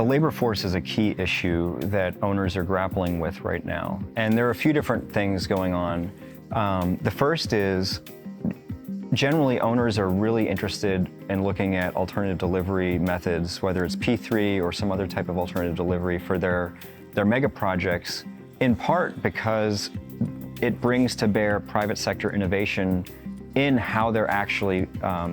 labor force is a key issue that owners are grappling with right now. And there are a few different things going on. The first is, generally owners are really interested in looking at alternative delivery methods, whether it's P3 or some other type of alternative delivery for their mega projects, in part because it brings to bear private sector innovation in how they're actually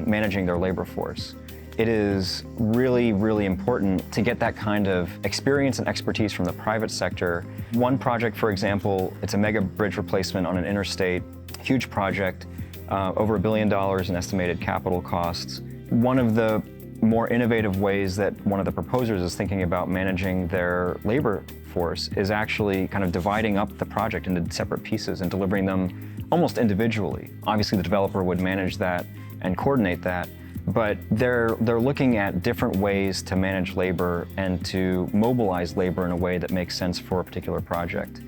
managing their labor force. It is really, really important to get that kind of experience and expertise from the private sector. One project, for example, it's a mega bridge replacement on an interstate, huge project, over $1 billion in estimated capital costs. One of the more innovative ways that one of the proposers is thinking about managing their labor force is actually kind of dividing up the project into separate pieces and delivering them almost individually. Obviously, the developer would manage that and coordinate that, but they're looking at different ways to manage labor and to mobilize labor in a way that makes sense for a particular project.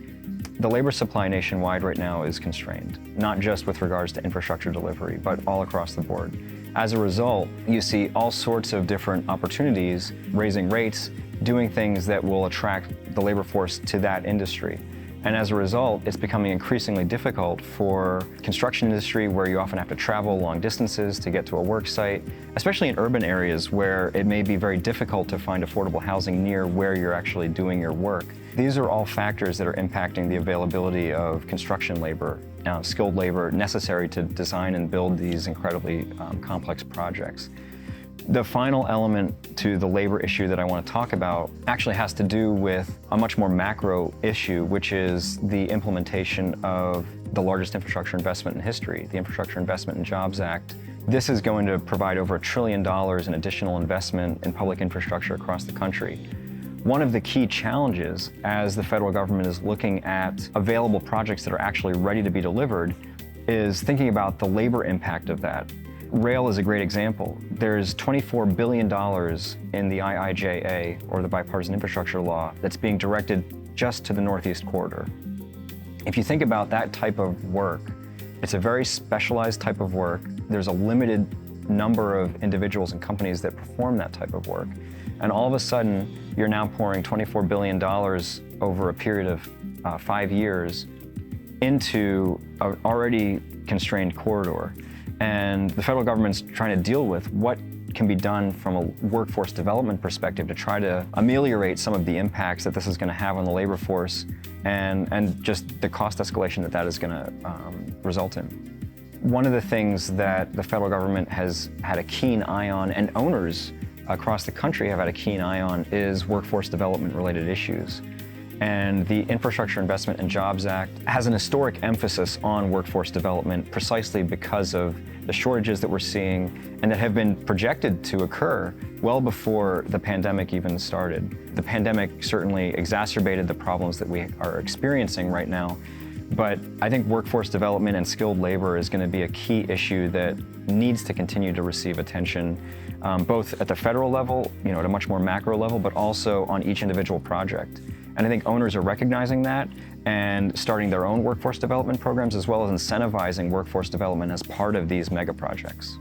The labor supply nationwide right now is constrained, not just with regards to infrastructure delivery, but all across the board. As a result, you see all sorts of different opportunities, raising rates, doing things that will attract the labor force to that industry. And as a result, it's becoming increasingly difficult for construction industry where you often have to travel long distances to get to a work site, especially in urban areas where it may be very difficult to find affordable housing near where you're actually doing your work. These are all factors that are impacting the availability of construction labor, skilled labor necessary to design and build these incredibly complex projects. The final element to the labor issue that I want to talk about actually has to do with a much more macro issue, which is the implementation of the largest infrastructure investment in history, the Infrastructure Investment and Jobs Act. This is going to provide over $1 trillion in additional investment in public infrastructure across the country. One of the key challenges as the federal government is looking at available projects that are actually ready to be delivered is thinking about the labor impact of that. Rail is a great example. There's $24 billion in the IIJA, or the Bipartisan Infrastructure Law, that's being directed just to the Northeast Corridor. If you think about that type of work, it's a very specialized type of work. There's a limited number of individuals and companies that perform that type of work. And all of a sudden, you're now pouring $24 billion over a period of 5 years into an already constrained corridor. And the federal government's trying to deal with what can be done from a workforce development perspective to try to ameliorate some of the impacts that this is going to have on the labor force and just the cost escalation that is going to result in. One of the things that the federal government has had a keen eye on, and owners across the country have had a keen eye on, is workforce development related issues. And the Infrastructure Investment and Jobs Act has an historic emphasis on workforce development precisely because of the shortages that we're seeing and that have been projected to occur well before the pandemic even started. The pandemic certainly exacerbated the problems that we are experiencing right now, but I think workforce development and skilled labor is going to be a key issue that needs to continue to receive attention, both at the federal level, at a much more macro level, but also on each individual project. And I think owners are recognizing that and starting their own workforce development programs, as well as incentivizing workforce development as part of these mega projects.